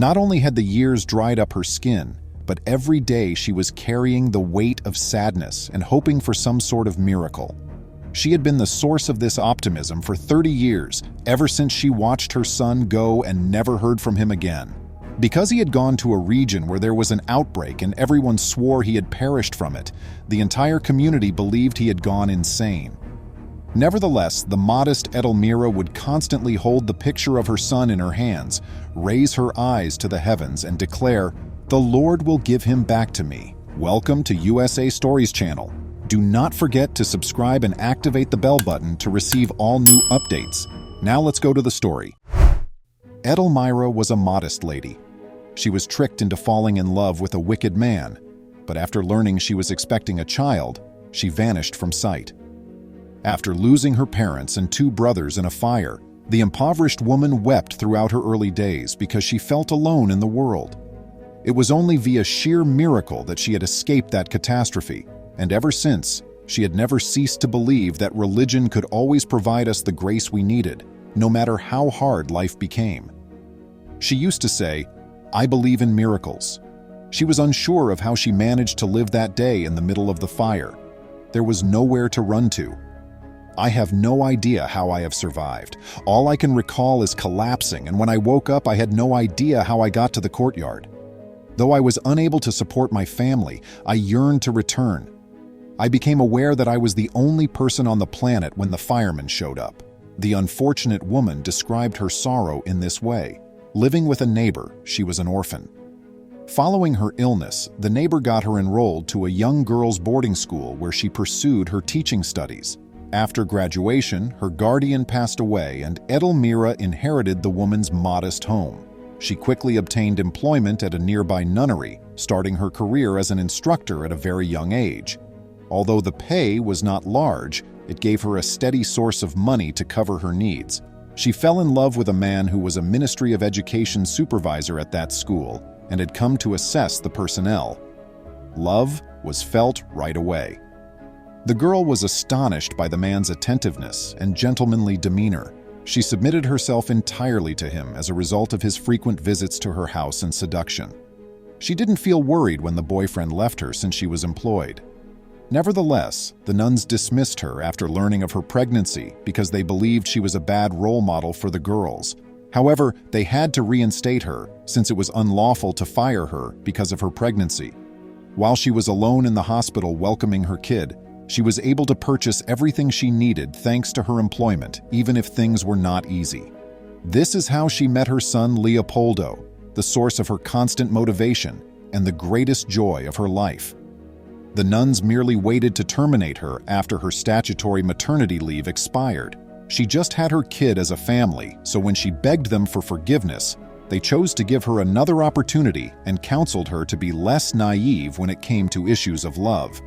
Not only had the years dried up her skin, but every day she was carrying the weight of sadness and hoping for some sort of miracle. She had been the source of this optimism for 30 years, ever since she watched her son go and never heard from him again. Because he had gone to a region where there was an outbreak and everyone swore he had perished from it, the entire community believed he had gone insane. Nevertheless, the modest Edelmira would constantly hold the picture of her son in her hands, raise her eyes to the heavens, and declare, "The Lord will give him back to me." Welcome to USA Stories channel. Do not forget to subscribe and activate the bell button to receive all new updates. Now let's go to the story. Edelmira was a modest lady. She was tricked into falling in love with a wicked man, but after learning she was expecting a child, she vanished from sight. After losing her parents and 2 brothers in a fire, the impoverished woman wept throughout her early days because she felt alone in the world. It was only via sheer miracle that she had escaped that catastrophe, and ever since, she had never ceased to believe that religion could always provide us the grace we needed, no matter how hard life became. She used to say, "I believe in miracles." She was unsure of how she managed to live that day in the middle of the fire. There was nowhere to run to. "I have no idea how I have survived. All I can recall is collapsing, and when I woke up I had no idea how I got to the courtyard. Though I was unable to support my family, I yearned to return. I became aware that I was the only person on the planet when the firemen showed up." The unfortunate woman described her sorrow in this way. Living with a neighbor, she was an orphan. Following her illness, the neighbor got her enrolled to a young girls' boarding school where she pursued her teaching studies. After graduation, her guardian passed away and Edelmira inherited the woman's modest home. She quickly obtained employment at a nearby nunnery, starting her career as an instructor at a very young age. Although the pay was not large, it gave her a steady source of money to cover her needs. She fell in love with a man who was a Ministry of Education supervisor at that school and had come to assess the personnel. Love was felt right away. The girl was astonished by the man's attentiveness and gentlemanly demeanor. She submitted herself entirely to him as a result of his frequent visits to her house and seduction. She didn't feel worried when the boyfriend left her since she was employed. Nevertheless, the nuns dismissed her after learning of her pregnancy because they believed she was a bad role model for the girls. However, they had to reinstate her since it was unlawful to fire her because of her pregnancy. While she was alone in the hospital welcoming her kid, she was able to purchase everything she needed thanks to her employment, even if things were not easy. This is how she met her son Leopoldo, the source of her constant motivation and the greatest joy of her life. The nuns merely waited to terminate her after her statutory maternity leave expired. She just had her kid as a family, so when she begged them for forgiveness, they chose to give her another opportunity and counseled her to be less naive when it came to issues of love.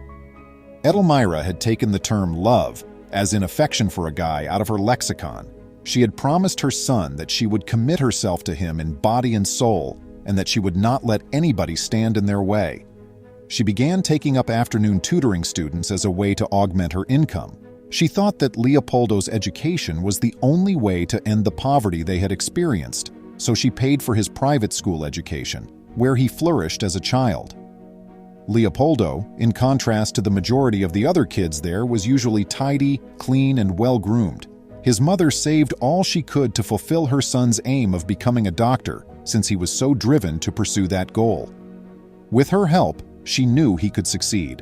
Edelmira had taken the term love, as in affection for a guy, out of her lexicon. She had promised her son that she would commit herself to him in body and soul, and that she would not let anybody stand in their way. She began taking up afternoon tutoring students as a way to augment her income. She thought that Leopoldo's education was the only way to end the poverty they had experienced, so she paid for his private school education, where he flourished as a child. Leopoldo, in contrast to the majority of the other kids there, was usually tidy, clean, and well-groomed. His mother saved all she could to fulfill her son's aim of becoming a doctor, since he was so driven to pursue that goal. With her help, she knew he could succeed.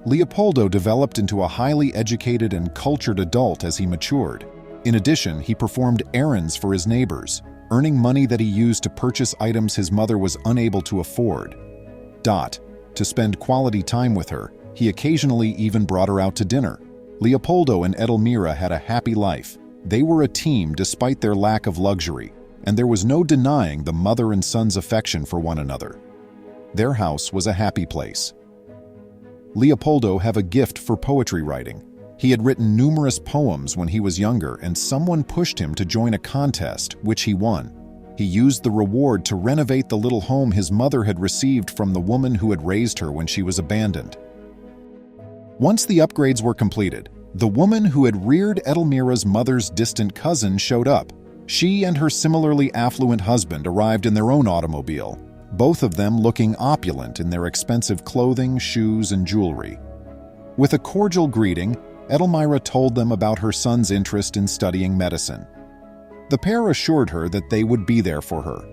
Leopoldo developed into a highly educated and cultured adult as he matured. In addition, he performed errands for his neighbors, earning money that he used to purchase items his mother was unable to afford. To spend quality time with her, he occasionally even brought her out to dinner. Leopoldo and Edelmira had a happy life. They were a team despite their lack of luxury, and there was no denying the mother and son's affection for one another. Their house was a happy place. Leopoldo had a gift for poetry writing. He had written numerous poems when he was younger, and someone pushed him to join a contest, which he won. He used the reward to renovate the little home his mother had received from the woman who had raised her when she was abandoned. Once the upgrades were completed, the woman who had reared Edelmira's mother's distant cousin showed up. She and her similarly affluent husband arrived in their own automobile, both of them looking opulent in their expensive clothing, shoes, and jewelry. With a cordial greeting, Edelmira told them about her son's interest in studying medicine. The pair assured her that they would be there for her.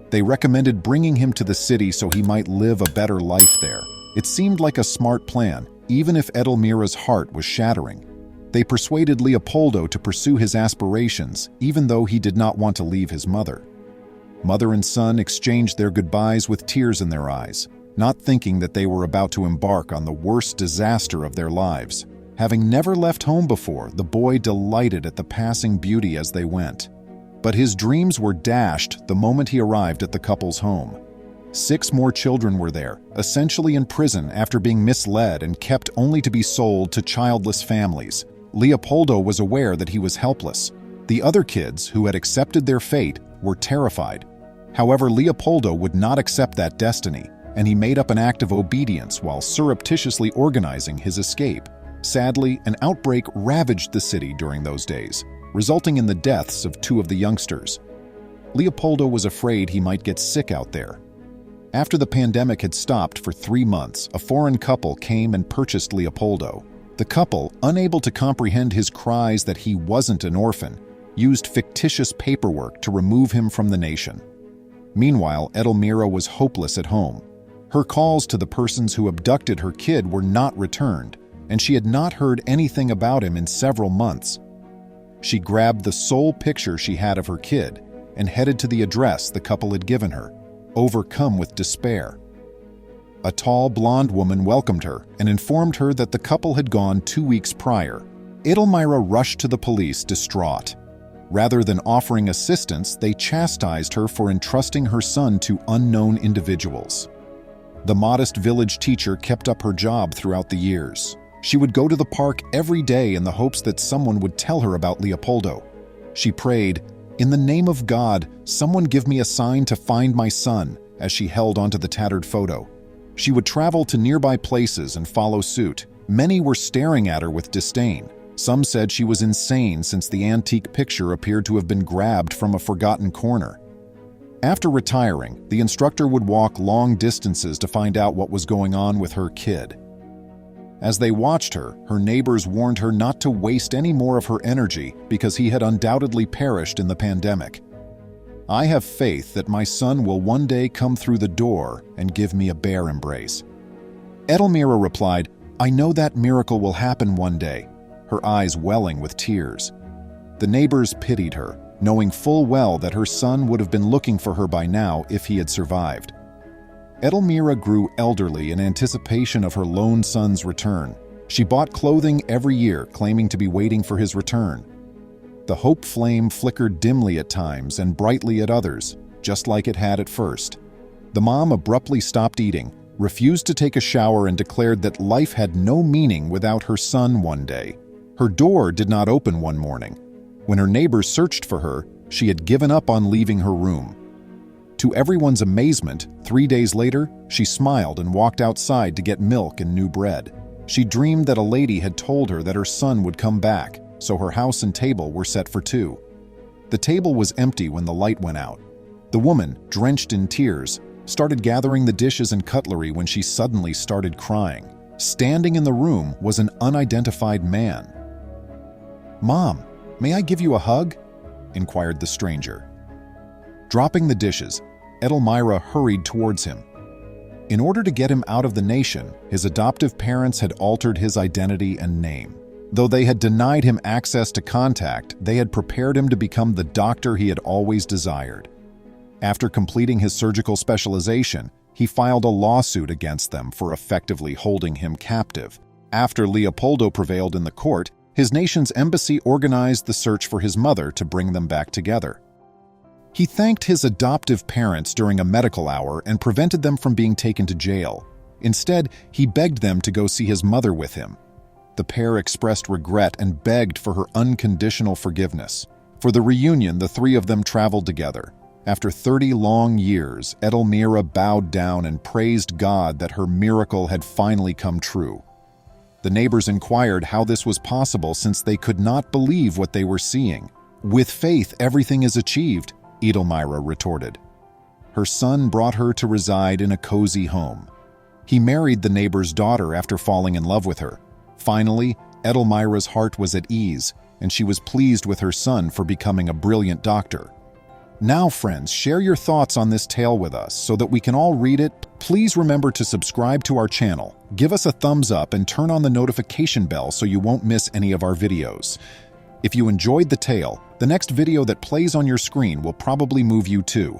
They recommended bringing him to the city so he might live a better life there. It seemed like a smart plan, even if Edelmira's heart was shattering. They persuaded Leopoldo to pursue his aspirations, even though he did not want to leave his mother. Mother and son exchanged their goodbyes with tears in their eyes, not thinking that they were about to embark on the worst disaster of their lives. Having never left home before, the boy delighted at the passing beauty as they went. But his dreams were dashed the moment he arrived at the couple's home. 6 more children were there, essentially in prison after being misled and kept only to be sold to childless families. Leopoldo was aware that he was helpless. The other kids, who had accepted their fate, were terrified. However, Leopoldo would not accept that destiny, and he made up an act of obedience while surreptitiously organizing his escape. Sadly, an outbreak ravaged the city during those days, resulting in the deaths of 2 of the youngsters. Leopoldo was afraid he might get sick out there. After the pandemic had stopped for 3 months, a foreign couple came and purchased Leopoldo. The couple, unable to comprehend his cries that he wasn't an orphan, used fictitious paperwork to remove him from the nation. Meanwhile, Edelmira was hopeless at home. Her calls to the persons who abducted her kid were not returned, and she had not heard anything about him in several months. She grabbed the sole picture she had of her kid and headed to the address the couple had given her, overcome with despair. A tall, blonde woman welcomed her and informed her that the couple had gone 2 weeks prior. Edelmira rushed to the police, distraught. Rather than offering assistance, they chastised her for entrusting her son to unknown individuals. The modest village teacher kept up her job throughout the years. She would go to the park every day in the hopes that someone would tell her about Leopoldo. She prayed, "In the name of God, someone give me a sign to find my son," as she held onto the tattered photo. She would travel to nearby places and follow suit. Many were staring at her with disdain. Some said she was insane since the antique picture appeared to have been grabbed from a forgotten corner. After retiring, the instructor would walk long distances to find out what was going on with her kid. As they watched her, her neighbors warned her not to waste any more of her energy because he had undoubtedly perished in the pandemic. "I have faith that my son will one day come through the door and give me a bear embrace." Edelmira replied, "I know that miracle will happen one day," her eyes welling with tears. The neighbors pitied her, knowing full well that her son would have been looking for her by now if he had survived. Edelmira grew elderly in anticipation of her lone son's return. She bought clothing every year, claiming to be waiting for his return. The hope flame flickered dimly at times and brightly at others, just like it had at first. The mom abruptly stopped eating, refused to take a shower, and declared that life had no meaning without her son one day. Her door did not open one morning. When her neighbors searched for her, she had given up on leaving her room. To everyone's amazement, 3 days later, she smiled and walked outside to get milk and new bread. She dreamed that a lady had told her that her son would come back, so her house and table were set for 2. The table was empty when the light went out. The woman, drenched in tears, started gathering the dishes and cutlery when she suddenly started crying. Standing in the room was an unidentified man. "Mom, may I give you a hug?" inquired the stranger. Dropping the dishes, Edelmira hurried towards him. In order to get him out of the nation, his adoptive parents had altered his identity and name. Though they had denied him access to contact, they had prepared him to become the doctor he had always desired. After completing his surgical specialization, he filed a lawsuit against them for effectively holding him captive. After Leopoldo prevailed in the court, his nation's embassy organized the search for his mother to bring them back together. He thanked his adoptive parents during a medical hour and prevented them from being taken to jail. Instead, he begged them to go see his mother with him. The pair expressed regret and begged for her unconditional forgiveness. For the reunion, the 3 of them traveled together. After 30 long years, Edelmira bowed down and praised God that her miracle had finally come true. The neighbors inquired how this was possible since they could not believe what they were seeing. "With faith, everything is achieved," Edelmira retorted. Her son brought her to reside in a cozy home. He married the neighbor's daughter after falling in love with her. Finally, Edelmira's heart was at ease, and she was pleased with her son for becoming a brilliant doctor. Now, friends, share your thoughts on this tale with us so that we can all read it. Please remember to subscribe to our channel, give us a thumbs up, and turn on the notification bell so you won't miss any of our videos. If you enjoyed the tale, the next video that plays on your screen will probably move you too.